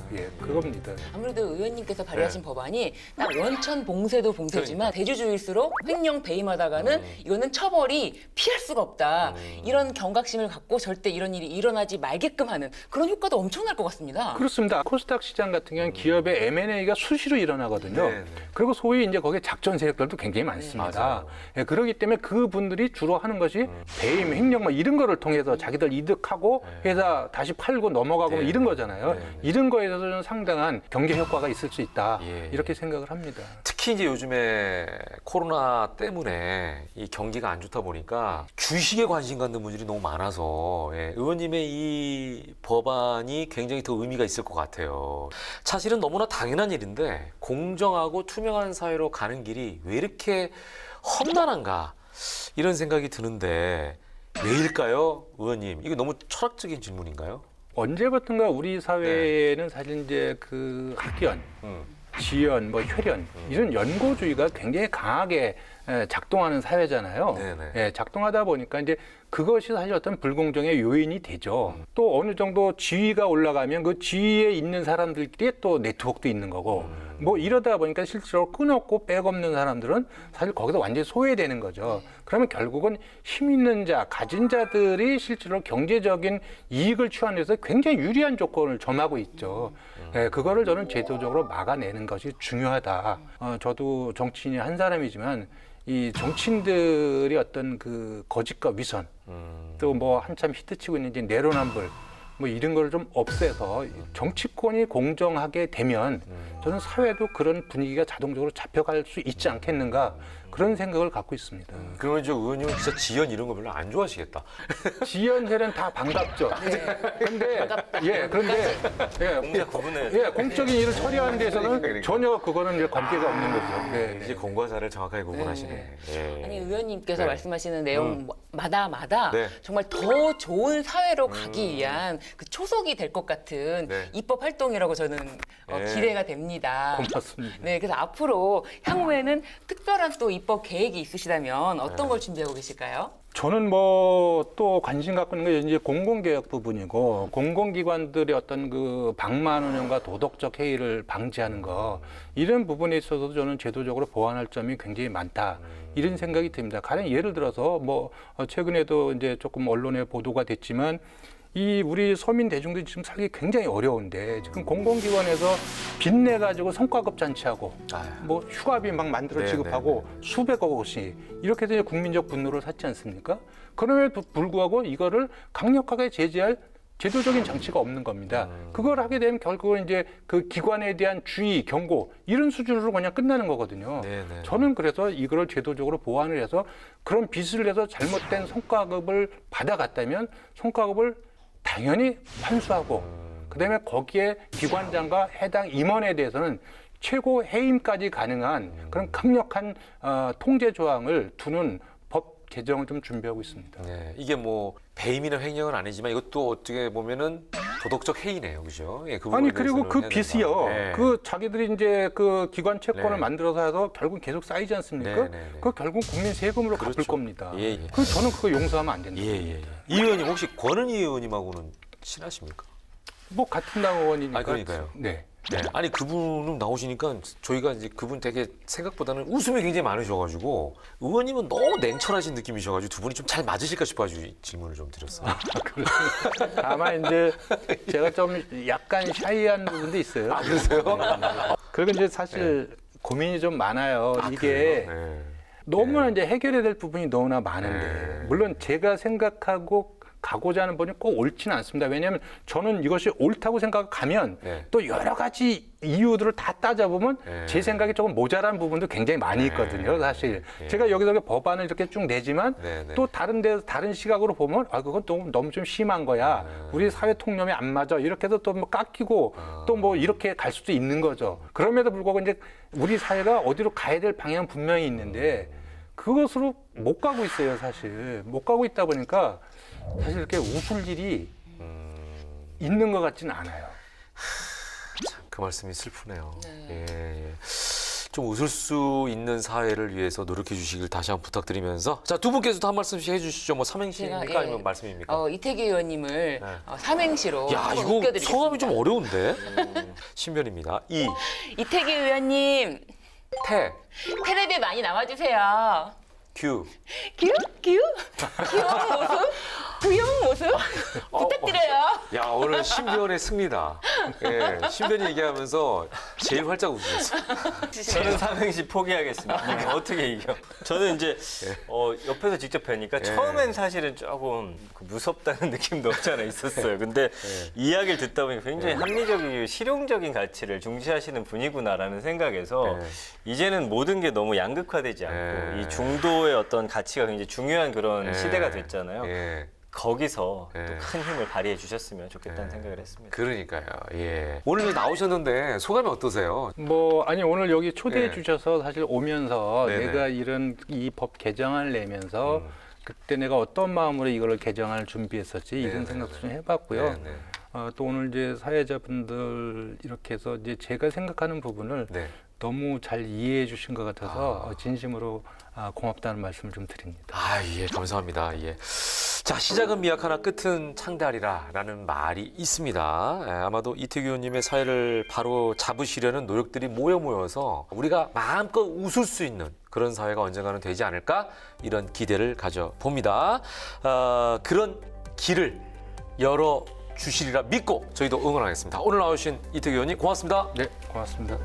네, 그겁니다. 아무래도 의원님께서 발의하신 법안이 딱 원천 봉쇄도 봉쇄지만 대주주일수록 횡령 배임하다가는 이거는 처벌이 피할 수가 없다. 이런 경각심을 갖고 절대 이런 일이 일어나지 말게끔 하는 그런 효과도 엄청날 것 같습니다. 그렇습니다. 코스닥 시장 같은 경우는 기업의 M&A가 수시로 일어나거든요. 네, 네. 그리고 소위 이제 거기에 작전 세력들도 굉장히 많습니다. 맞아요. 예, 그렇기 때문에 그분들이 주로 하는 것이 배임, 횡령 뭐 이런 거를 통해서 자기들 이득하고 회사 다시 팔고 넘어가고 뭐 네. 이런 거잖아요. 네, 네. 이런 거에 대해서는 상당한 경제 효과가 있을 수 있다. 예. 이렇게 생각을 합니다. 특히 이제 요즘에 코로나 때문에 이 경기가 안 좋다 보니까 주식에 관심 갖는 분들이 너무 많아서 의원님의 이 법안이 굉장히 더 의미가 있을 것 같아요. 사실은 너무나 당연한 일인데 공정하고 투명한 사회로 가는 길이 왜 이렇게 험난한가 이런 생각이 드는데 왜일까요, 의원님? 이거 너무 철학적인 질문인가요? 언제부턴가 우리 사회에는 사실 이제 그 학연, 지연, 뭐 혈연 이런 연고주의가 굉장히 강하게 작동하는 사회잖아요. 네네. 예, 작동하다 보니까 이제 그것이 사실 어떤 불공정의 요인이 되죠. 또 어느 정도 지위가 올라가면 그 지위에 있는 사람들끼리 또 네트워크도 있는 거고 뭐 이러다 보니까 실제로 끊었고 백없는 사람들은 사실 거기서 완전히 소외되는 거죠. 그러면 결국은 힘 있는 자, 가진 자들이 실제로 경제적인 이익을 취하는 데서 굉장히 유리한 조건을 점하고 있죠. 예, 그거를 저는 제도적으로 막아내는 것이 중요하다. 저도 정치인의 한 사람이지만 이 정치인들이 어떤 그 거짓과 위선 또 뭐 한참 히트치고 있는 이제 내로남불 뭐 이런 걸 좀 없애서 정치권이 공정하게 되면 저는 사회도 그런 분위기가 자동적으로 잡혀갈 수 있지 않겠는가 그런 생각을 갖고 있습니다. 그러면 저 의원님은 진짜 지연 이런 거 별로 안 좋아하시겠다. 지연세는 다 반갑죠. 근데 공자 구분을 공적인 일을 처리하는 데서는 그러니까. 전혀 그거는 이제 관계가 없는 거죠. 네. 이제 공과사를 정확하게 구분하시네. 예. 아니 의원님께서 네. 말씀하시는 내용마다 네. 정말 더 좋은 사회로 가기 위한 그 초석이 될 것 같은 네. 입법 활동이라고 저는 네. 기대가 됩니다. 고맙습니다. 네, 그래서 앞으로 향후에는 특별한 또 입법 계획이 있으시다면 어떤 걸 준비하고 계실까요? 저는 뭐 또 관심 갖고 있는 게 이제 공공개혁 부분이고 공공기관들의 어떤 그 방만 운영과 도덕적 해이를 방지하는 거 이런 부분에 있어서도 저는 제도적으로 보완할 점이 굉장히 많다 이런 생각이 듭니다. 가령 예를 들어서 뭐 최근에도 이제 조금 언론에 보도가 됐지만 이 우리 서민 대중들이 지금 살기 굉장히 어려운데 지금 공공기관에서 빚내 가지고 성과급 잔치하고 뭐 휴가비 막 만들어 네, 지급하고 수백억 원씩 이렇게 해서 국민적 분노를 샀지 않습니까? 그럼에도 불구하고 이거를 강력하게 제재할 제도적인 장치가 없는 겁니다. 그걸 하게 되면 결국은 이제 그 기관에 대한 주의, 경고 이런 수준으로 그냥 끝나는 거거든요. 네네. 저는 그래서 이걸 제도적으로 보완을 해서 그런 빚을 내서 잘못된 성과급을 받아갔다면 성과급을 당연히 환수하고 그다음에 거기에 기관장과 해당 임원에 대해서는 최고 해임까지 가능한 그런 강력한 통제 조항을 두는 법 개정을 좀 준비하고 있습니다. 네, 이게 뭐 배임이나 횡령은 아니지만 이것도 어떻게 보면은 도덕적 해이네요, 그죠? 예, 그 아니 부분에 그리고 대해서는 그 해야 빚이요. 된다. 네. 그 자기들이 이제 그 기관 채권을 네. 만들어서 해서 결국 계속 쌓이지 않습니까? 네, 네, 네. 그 결국 국민 세금으로 갚을 그렇죠. 겁니다. 예, 예. 그 저는 그거 용서하면 안 된다. 예, 예, 예. 이 의원님 혹시 권은희 의원님하고는 친하십니까? 뭐 같은 당 의원이니까. 아, 그러니까요. 네. 네. 아니 그분은 나오시니까 저희가 이제 그분 되게 생각보다는 웃음이 굉장히 많으셔가지고 의원님은 너무 냉철하신 느낌이셔가지고 두 분이 좀 잘 맞으실까 싶어가지고 질문을 좀 드렸어요. 다만 이제 제가 좀 약간 샤이한 부분도 있어요. 아 그러세요? 그리고 이제 사실 고민이 좀 많아요. 이게 그래요? 네. 너무나 이제 해결해야 될 부분이 너무나 많은데 네. 물론 제가 생각하고 가고자 하는 분이 꼭 옳지는 않습니다. 왜냐하면 저는 이것이 옳다고 생각하면 네. 또 여러 가지 이유들을 다 따져보면 네. 제 생각이 조금 모자란 부분도 굉장히 많이 있거든요. 사실 네. 제가 여기저기 법안을 이렇게 쭉 내지만 네, 네. 또 다른 데서 다른 시각으로 보면 아 그건 너무 좀 심한 거야. 우리 사회 통념이 안 맞아. 이렇게 해서 또 뭐 깎이고 또 뭐 이렇게 갈 수도 있는 거죠. 그럼에도 불구하고 이제 우리 사회가 어디로 가야 될 방향은 분명히 있는데 그것으로 못 가고 있어요. 사실 못 가고 있다 보니까 사실 이렇게 웃을 일이 있는 것 같지는 않아요. 그 말씀이 슬프네요. 예. 좀 웃을 수 있는 사회를 위해서 노력해 주시길 다시 한번 부탁드리면서 자, 두 분께서도 한 말씀씩 해주시죠. 뭐 삼행시입니까 제가, 아니면 말씀입니까? 이태기 의원님을 삼행시로 야 한번 이거 웃겨드리겠습니다. 성함이 좀 어려운데 신변입니다. 이태기 의원님 텔레비에 많이 나와주세요. 큐 귀여운 모습? 귀여운 모습? 부탁드려요. 야 오늘 신변의 승리다. 예, 신변이 얘기하면서 제일 활짝 웃으셨어요. 저는 삼행시 포기하겠습니다. 이거 어떻게 이겨? 저는 이제 옆에서 직접 뵈니까 처음엔 사실은 조금 무섭다는 느낌도 없지 않아 있었어요. 근데 이야기를 듣다 보니까 굉장히 합리적이고 실용적인 가치를 중시하시는 분이구나라는 생각에서 이제는 모든 게 너무 양극화되지 않고 이 중도의 어떤 가치가 굉장히 중요한 그런 시대가 됐잖아요. 거기서 또 큰 힘을 발휘해 주셨으면 좋겠다는 생각을 했습니다. 그러니까요. 예. 오늘 나오셨는데 소감이 어떠세요? 뭐 아니 오늘 여기 초대해 네. 주셔서 사실 오면서 네네. 내가 이런 이 법 개정안을 내면서 그때 내가 어떤 마음으로 이걸 개정안을 준비했었지 이런 네네네. 생각도 좀 해봤고요. 네네. 또 오늘 이제 사회자분들 이렇게 해서 이제 제가 생각하는 부분을 네. 너무 잘 이해해 주신 것 같아서 진심으로 고맙다는 말씀을 좀 드립니다. 아, 예, 감사합니다. 예. 자, 시작은 미약하나 끝은 창대하리라라는 말이 있습니다. 예, 아마도 이태규 의원님의 사회를 바로 잡으시려는 노력들이 모여서 우리가 마음껏 웃을 수 있는 그런 사회가 언젠가는 되지 않을까 이런 기대를 가져봅니다. 그런 길을 열어 주시리라 믿고 저희도 응원하겠습니다. 오늘 나오신 이태규 의원님 고맙습니다. 네, 고맙습니다.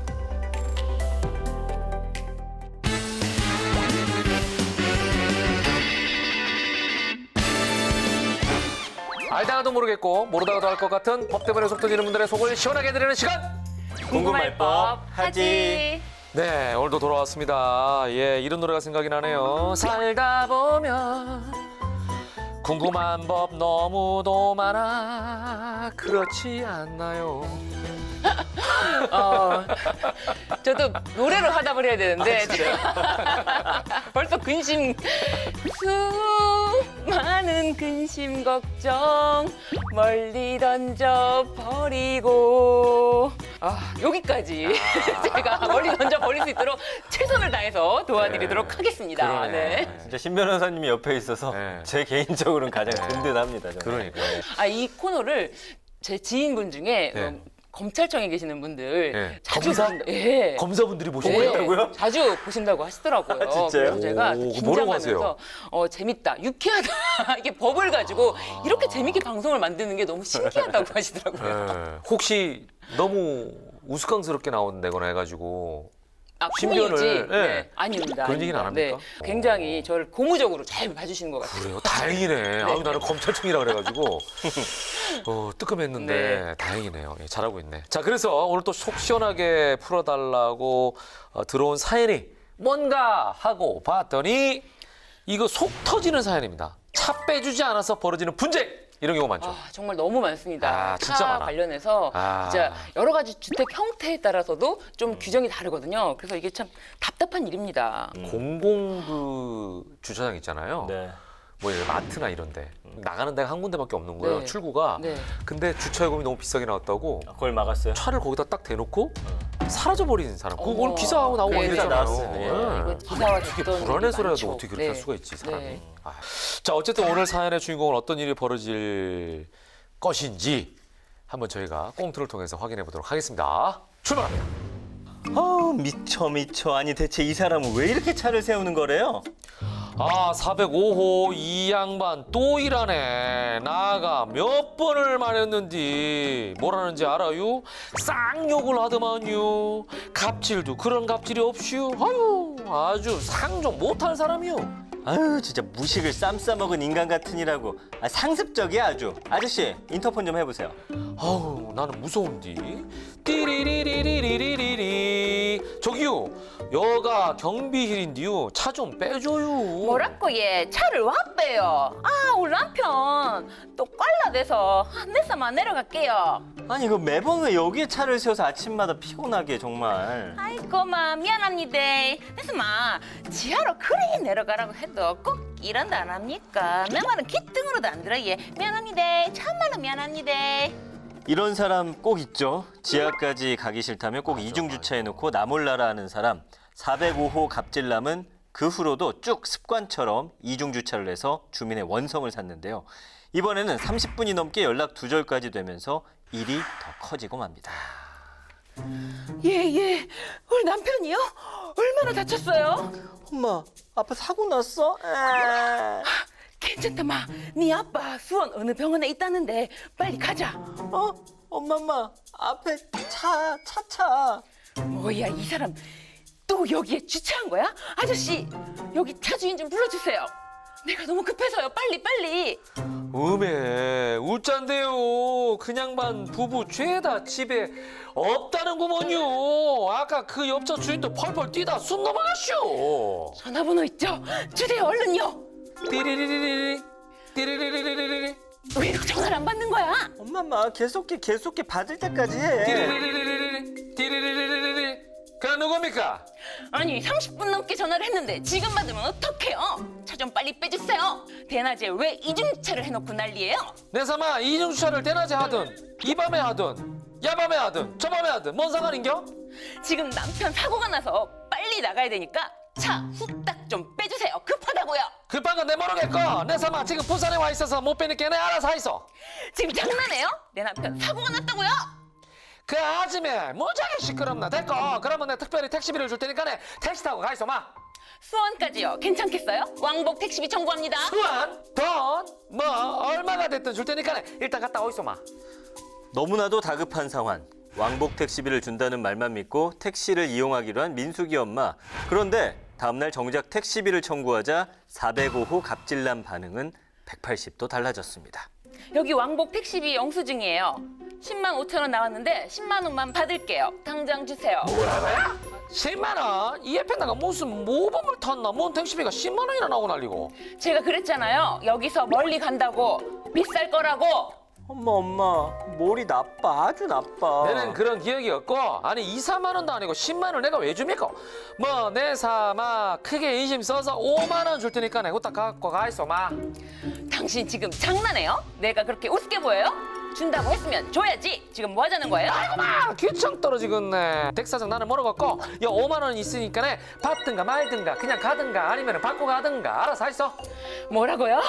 알다가도 모르겠고 모르다가도 알 것 같은 법 때문에 속 터지는 분들의 속을 시원하게 해드리는 시간. 궁금할 법 하지. 네, 오늘도 돌아왔습니다. 예, 이런 노래가 생각이 나네요. 살다 보면 궁금한 법 너무도 많아. 그렇지 않나요? 저도 노래로 화답을 해야 되는데 벌써 근심 수많은 근심 걱정 멀리 던져 버리고 여기까지 제가 멀리 던져 버릴 수 있도록 최선을 다해서 도와드리도록 하겠습니다. 그러네. 네. 진짜 신 변호사님이 옆에 있어서 네. 제 개인적으로는 가장 든든합니다. 정말. 그러니까. 이 코너를 제 지인분 중에 네. 검찰청에 계시는 분들 네. 자주 검사? 보신다- 예. 검사분들이 보시고 네, 있다고요? 자주 보신다고 하시더라고요. 아, 진짜요? 그래서 제가 오, 뭐라고 긴장하면서 재밌다, 유쾌하다 이게 법을 가지고 이렇게 재밌게 방송을 만드는 게 너무 신기하다고 하시더라고요. 네. 혹시 너무 우스꽝스럽게 나온다거나 해가지고 신변을 신변을, 네. 아닙니다. 그런 얘기는 안 합니까? 네, 굉장히 저를 고무적으로 잘 봐주시는 것 같아요. 그래요? 다행이네. 아유, 나는 검찰청이라 그래가지고 뜨끔했는데 네. 다행이네요. 예, 잘하고 있네. 자, 그래서 오늘 또 속 시원하게 풀어달라고 들어온 사연이 뭔가 하고 봤더니 이거 속 터지는 사연입니다. 차 빼주지 않아서 벌어지는 분쟁! 이런 경우 많죠. 정말 너무 많습니다. 진짜 차 많아. 관련해서 진짜 여러 가지 주택 형태에 따라서도 좀 규정이 다르거든요. 그래서 이게 참 답답한 일입니다. 공공 그 주차장 있잖아요. 네. 뭐 예를 들어 마트나 이런데 나가는 데가 한 군데밖에 없는 거예요. 네. 출구가. 네. 근데 주차요금이 너무 비싸게 나왔다고 그걸 막았어요? 차를 거기다 딱 대놓고 사라져버리는 사람. 그거 어머. 오늘 기사하고 나오고 네, 이랬잖아요. 나왔어요. 예. 이거 기사화 되게 됐던 불안해서라도 일이 많죠. 어떻게 그렇게 할 네. 수가 있지, 사람이. 네. 자, 어쨌든 오늘 사연의 주인공은 어떤 일이 벌어질 것인지 한번 저희가 꽁트를 통해서 확인해 보도록 하겠습니다. 출발합니다. 미쳐. 아니 대체 이 사람은 왜 이렇게 차를 세우는 거래요? 405호 이 양반 또 일하네. 나가 몇 번을 말했는디 뭐라는지 알아요? 쌍욕을 하더만요. 갑질도 그런 갑질이 없슈. 아유, 아주 상종 못할 사람이요. 아유 진짜 무식을 쌈 싸먹은 인간 같으니라고. 상습적이야 아주. 아저씨 인터폰 좀 해보세요. 아우, 나는 무서운디. 띠리리리리리리리. 저기요, 여가 경비실인데요. 차 좀 빼줘요. 뭐라고 얘 차를 와 빼요. 우리 남편 또 꽐라돼서 내서만 내려갈게요. 아니 이거 매번 왜 여기에 차를 세워서 아침마다 피곤하게 정말. 아이고 마 미안합니다. 그래서 마 지하로 그리 내려가라고 해도 꼭 이런다 안 합니까? 내 말은 귓등으로도 안 들어 얘. 미안합니다. 참말로 미안합니다. 이런 사람 꼭 있죠. 지하까지 가기 싫다면 꼭 이중 주차해놓고 나 몰라라 하는 사람. 405호 갑질남은 그 후로도 쭉 습관처럼 이중 주차를 해서 주민의 원성을 샀는데요. 이번에는 30분이 넘게 연락 두절까지 되면서 일이 더 커지고 맙니다. 예. 우리 남편이요? 얼마나 다쳤어요? 엄마, 아빠 사고 났어? 괜찮다 마. 네 아빠 수원 어느 병원에 있다는데 빨리 가자. 엄마, 앞에 차. 뭐야 이 사람 또 여기에 주차한 거야? 아저씨 여기 차 주인 좀 불러주세요. 내가 너무 급해서요. 빨리. 우짠데요. 그냥 반 부부 죄다 집에 없다는구먼요. 아까 그 옆차 주인도 펄펄 뛰다 숨 넘어갔쇼. 전화번호 있죠? 주세요 얼른요. 띠리리리리리 띠리리리리리 왜 이렇게 전화를 안 받는 거야? 엄마, 계속해 받을 때까지 해. 띠리리리리리 띠리리리리리. 그럼 누굽니까? 아니 30분 넘게 전화를 했는데 지금 받으면 어떡해요? 차 좀 빨리 빼주세요. 대낮에 왜 이중주차를 해놓고 난리예요? 내 삼아 이중주차를 대낮에 하든 이 밤에 하든 야밤에 하든 저밤에 하든 뭔 상관인겨? 지금 남편 사고가 나서 빨리 나가야 되니까 차 후딱 좀 빼주세요. 급하다고요. 급한 건 내 모르겠고 내 삼아 지금 부산에 와 있어서 못 빼니까 내 알아서 하이소. 지금 장난해요? 내 남편 사고가 났다고요? 그 아줌에 무지하게 시끄럽나. 됐고 그러면 내가 특별히 택시비를 줄 테니까 내 택시 타고 가이소 마. 수원까지요. 괜찮겠어요? 왕복 택시비 청구합니다. 수완 돈 뭐 얼마가 됐든 줄 테니까 내 일단 갔다 오이소 마. 너무나도 다급한 상황. 왕복 택시비를 준다는 말만 믿고 택시를 이용하기로 한 민숙이 엄마. 그런데 다음날 정작 택시비를 청구하자 405호 갑질남 반응은 180도 달라졌습니다. 여기 왕복 택시비 영수증이에요. 10만 5천 원 나왔는데 10만 원만 받을게요. 당장 주세요. 10만 원? 이 옆에 나가 무슨 모범을 탔나? 뭔 택시비가 10만 원이나 나오고 난리고. 제가 그랬잖아요. 여기서 멀리 간다고 비쌀 거라고. 엄마, 몰이 나빠, 아주 나빠. 내는 그런 기억이 없고, 아니 2, 4만 원도 아니고 10만 원 내가 왜 줍니까? 뭐 내 사마 크게 인심 써서 5만 원 줄 테니까 내가 딱 갖고 가 있어 마. 당신 지금 장난해요? 내가 그렇게 우습게 보여요? 준다고 했으면 줘야지. 지금 뭐 하자는 거예요? 아이고 마 귀청 떨어지겠네. 덱사장 나는 물어봤고, 야 5만 원 있으니까 받든가 말든가 그냥 가든가 아니면 받고 가든가 알아서 하시오. 뭐라고요?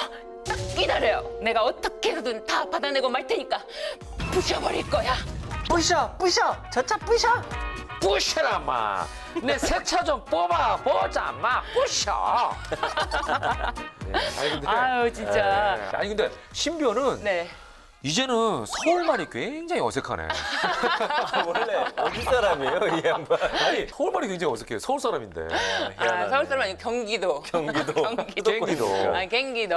딱 기다려요. 내가 어떻게 해서든 다 받아내고 말 테니까 부셔버릴 거야. 부셔, 저 차 부셔. 부셔라 마. 내 새 차 좀 뽑아 보자 마. 부셔. 아니 근데 아유 진짜. 아니 근데 신변은 네. 이제는 서울말이 굉장히 어색하네. 원래 어디 사람이에요, 이 양반? 아니 서울말이 굉장히 어색해요. 서울 사람인데. 아, 서울 사람 아니고 경기도. 경기도. 경기도. 아, 경기도.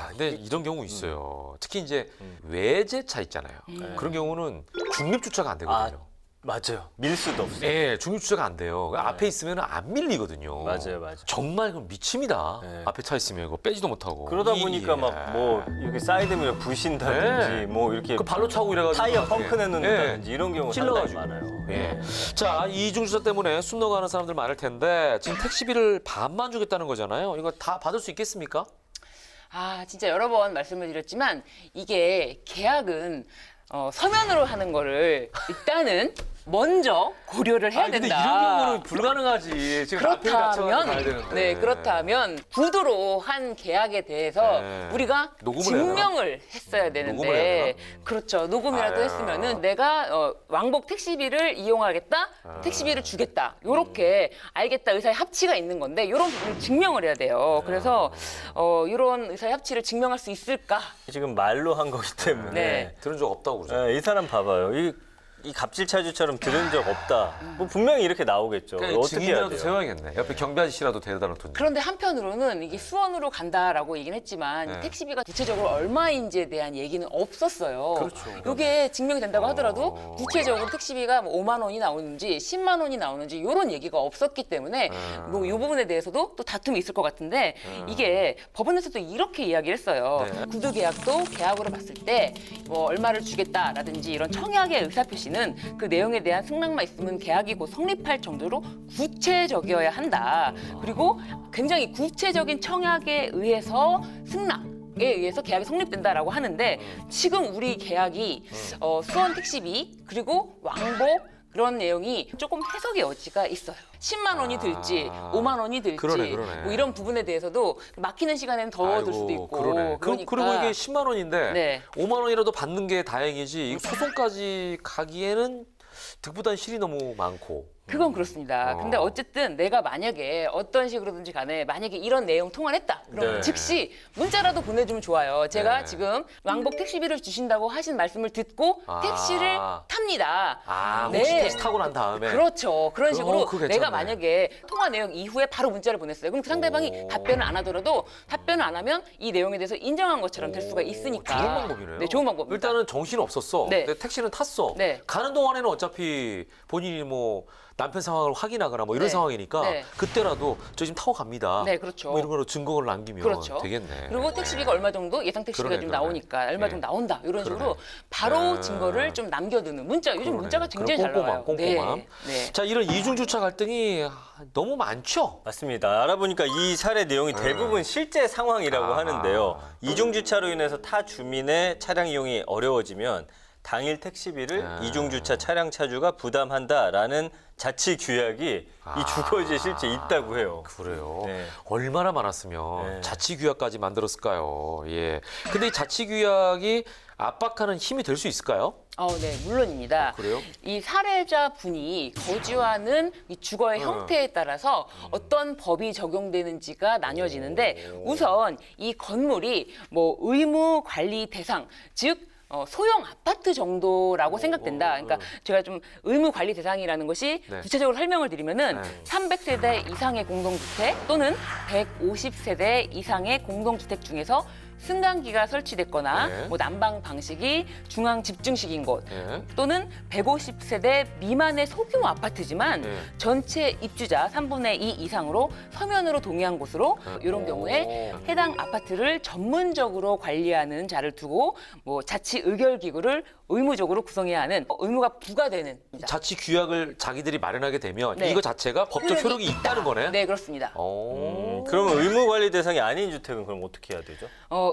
근데 이런 경우 있어요. 특히 이제 외제차 있잖아요. 그런 경우는 중립 주차가 안 되거든요. 맞아요. 밀 수도 없어요. 예, 중립 주차가 안 돼요. 앞에 있으면 안 밀리거든요. 맞아요. 정말 그럼 미칩니다. 네. 앞에 차 있으면 이거 빼지도 못하고. 그러다 보니까 막 뭐 이렇게 사이드미러 부신다든지 네. 뭐 이렇게 그 발로 차고 이래가지고 타이어 나중에. 펑크 내놓는다든지 이런 경우 상당히 찔러가지고. 많아요. 예. 자, 이중 주차 때문에 숨 넘어가는 사람들 많을 텐데 지금 택시비를 반만 주겠다는 거잖아요. 이거 다 받을 수 있겠습니까? 아, 진짜 여러 번 말씀을 드렸지만 이게 계약은 서면으로 하는 거를 일단은 먼저 고려를 해야 근데 된다. 이런 경우는 불가능하지. 지금 앞에 갇혀가지고 가야 되는데. 네, 그렇다면 구두로 한 계약에 대해서 네. 우리가 녹음을 증명을 했어야 녹음을 해야 되는데 되나? 그렇죠. 녹음이라도 아유. 했으면은 내가 왕복 택시비를 이용하겠다, 택시비를 주겠다, 요렇게 알겠다 의사의 합치가 있는 건데 이런 부분을 증명을 해야 돼요. 그래서 이런 의사의 합치를 증명할 수 있을까? 지금 말로 한 거기 때문에 네. 들은 적 없다고 그러죠. 이 사람 봐봐요. 이 갑질차주처럼 들은 적 없다. 뭐 분명히 이렇게 나오겠죠. 그러니까 어떻게 해야 증인이라도 돼요? 세워야겠네. 옆에 경비 아저씨라도 데려다 놓든지. 그런데 한편으로는 이게 수원으로 간다라고 얘기는 했지만 네. 택시비가 구체적으로 얼마인지에 대한 얘기는 없었어요. 그렇죠. 이게 증명이 된다고 하더라도 구체적으로 택시비가 뭐 5만 원이 나오는지 10만 원이 나오는지 이런 얘기가 없었기 때문에 뭐 이 부분에 대해서도 또 다툼이 있을 것 같은데 이게 법원에서도 이렇게 이야기를 했어요. 네. 구두 계약도 계약으로 봤을 때 뭐 얼마를 주겠다라든지 이런 청약의 의사표시는 그 내용에 대한 승낙만 있으면 계약이 곧 성립할 정도로 구체적이어야 한다. 그리고 굉장히 구체적인 청약에 의해서 승낙 에 의해서 계약이 성립된다라고 하는데 지금 우리 계약이 수원 택시비 그리고 왕복 그런 내용이 조금 해석의 여지가 있어요. 10만 원이 들지, 5만 원이 들지, 그러네. 뭐 이런 부분에 대해서도 막히는 시간에는 더 들 수도 있고. 그러네. 그러니까. 그리고 이게 10만 원인데 네. 5만 원이라도 받는 게 다행이지. 이거 소송까지 가기에는 득보단 실이 너무 많고. 그건 그렇습니다. 근데 어쨌든 내가 만약에 어떤 식으로든지 간에 만약에 이런 내용 통화를 했다. 그럼 네. 즉시 문자라도 보내주면 좋아요. 제가 네. 지금 왕복 택시비를 주신다고 하신 말씀을 듣고 택시를 탑니다. 혹시 택시 타고 난 다음에. 그렇죠. 그런 식으로 그거 괜찮네. 내가 만약에 통화 내용 이후에 바로 문자를 보냈어요. 그럼 그 상대방이 답변을 안 하더라도 답변을 안 하면 이 내용에 대해서 인정한 것처럼 될 수가 있으니까. 좋은 방법이네요. 네, 좋은 방법입니다. 일단은 정신 없었어. 네. 근데 택시는 탔어. 네. 가는 동안에는 어차피 본인이 뭐 남편 상황을 확인하거나 뭐 이런 네. 상황이니까 네. 그때라도 저 지금 타고 갑니다. 네, 그렇죠. 뭐 이런 거로 증거를 남기면 그렇죠. 되겠네. 그리고 택시비가 얼마 정도 예상 택시비가 그러네, 좀 그러네. 나오니까 얼마 네. 정도 나온다 이런 그러네. 식으로 바로 네. 증거를 좀 남겨두는 문자 요즘 그러네. 문자가 굉장히 그런 잘 나와요. 꼼꼼함. 네. 네. 자, 이런 이중 주차 갈등이 너무 많죠. 맞습니다. 알아보니까 이 사례 내용이 대부분 실제 상황이라고 하는데요. 이중주차로 인해서 타 주민의 차량 이용이 어려워지면 당일 택시비를 이중주차 차량 차주가 부담한다라는 자치 규약이 이 주거지에 실제 있다고 해요. 그래요. 네. 얼마나 많았으면 네. 자치 규약까지 만들었을까요? 예. 근데 이 자치 규약이 압박하는 힘이 될 수 있을까요? 네, 물론입니다. 그래요? 이 사례자 분이 거주하는 이 주거의 형태에 따라서 어떤 법이 적용되는지가 나뉘어지는데 우선 이 건물이 뭐 의무 관리 대상, 즉 소형 아파트 정도라고 생각된다. 그러니까 제가 좀 의무 관리 대상이라는 것이 네. 구체적으로 설명을 드리면은 네. 300세대 이상의 공동주택 또는 150세대 이상의 공동주택 중에서 승강기가 설치됐거나 네. 뭐 난방 방식이 중앙 집중식인 곳 예. 또는 150세대 미만의 소규모 아파트지만 네. 전체 입주자 3분의 2 이상으로 서면으로 동의한 곳으로 이런 경우에 해당 아파트를 전문적으로 관리하는 자를 두고 뭐 자치 의결 기구를 의무적으로 구성해야 하는 의무가 부과되는 자치 규약을 자기들이 마련하게 되면 네. 이거 자체가 법적 효력이 있다는 거네. 네, 그렇습니다. 그러면 의무 관리 대상이 아닌 주택은 그럼 어떻게 해야 되죠?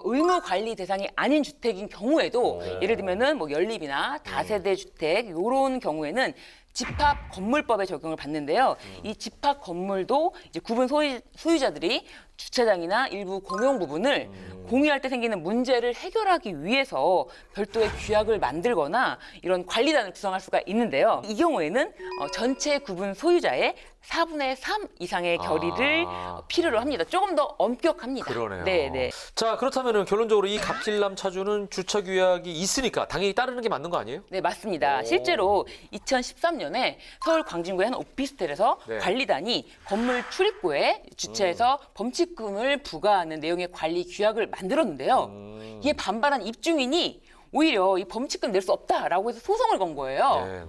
의무 관리 대상이 아닌 주택인 경우에도 예를 들면은 뭐 연립이나 다세대 주택 이런 경우에는 집합 건물법에 적용을 받는데요. 이 집합 건물도 이제 구분 소유자들이 주차장이나 일부 공용 부분을 공유할 때 생기는 문제를 해결하기 위해서 별도의 규약을 만들거나 이런 관리단을 구성할 수가 있는데요. 이 경우에는 전체 구분 소유자의 4분의 3 이상의 결의를 필요로 합니다. 조금 더 엄격합니다. 그러네요. 네, 네. 자, 그렇다면 결론적으로 이 갑질남 차주는 주차 규약이 있으니까 당연히 따르는 게 맞는 거 아니에요? 네, 맞습니다. 실제로 2013년에 서울 광진구의 한 오피스텔에서 네. 관리단이 건물 출입구에 주차해서 범칙금을 부과하는 내용의 관리 규약을 만들었는데요. 이에 반발한 입주민이 오히려 이 범칙금 낼 수 없다라고 해서 소송을 건 거예요. 네, 네.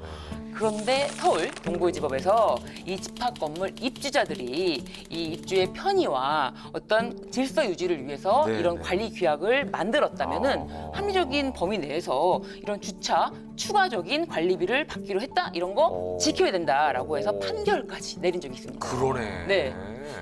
그런데 서울 동부지법에서 이 집합 건물 입주자들이 이 입주의 편의와 어떤 질서 유지를 위해서 네, 이런 네. 관리 규약을 만들었다면은 합리적인 범위 내에서 이런 주차 추가적인 관리비를 받기로 했다 이런 거 지켜야 된다라고 해서 판결까지 내린 적이 있습니다. 그러네. 네.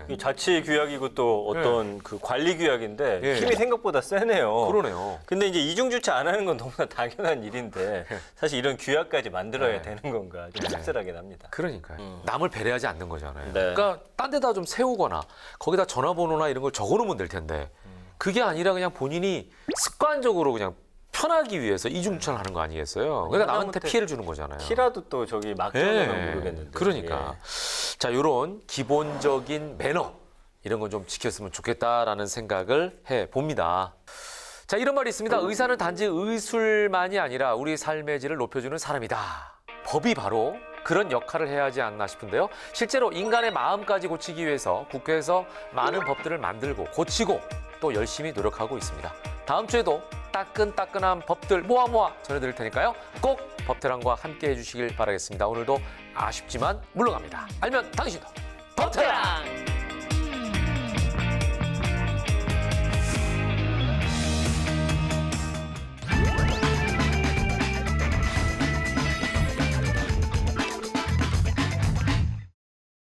이 자치 규약이고 또 어떤 그 관리 규약인데 예. 힘이 생각보다 세네요. 그러네요. 근데 이제 이중 주차 안 하는 건 너무나 당연한 일인데 사실 이런 규약까지 만들어야 네. 되는 건가 좀 씁쓸하긴 합니다. 그러니까요. 남을 배려하지 않는 거잖아요. 네. 그러니까 딴 데다 좀 세우거나 거기다 전화번호나 이런 걸 적어놓으면 될 텐데 그게 아니라 그냥 본인이 습관적으로 그냥 편하기 위해서 이중주차를 하는 거 아니겠어요? 그러니까 남한테 하다못해 피해를 주는 거잖아요. 키라도 또 저기 막 들어가면 모르겠는데. 그러니까. 자, 이런 기본적인 매너 이런 건 좀 지켰으면 좋겠다라는 생각을 해봅니다. 자, 이런 말이 있습니다. 의사는 단지 의술만이 아니라 우리 삶의 질을 높여주는 사람이다. 법이 바로 그런 역할을 해야 하지 않나 싶은데요. 실제로 인간의 마음까지 고치기 위해서 국회에서 많은 법들을 만들고 고치고 또 열심히 노력하고 있습니다. 다음 주에도 따끈따끈한 법들 모아 전해드릴 테니까요. 꼭 법태랑과 함께 해주시길 바라겠습니다. 오늘도 아쉽지만 물러갑니다. 알면 당신도 법태랑!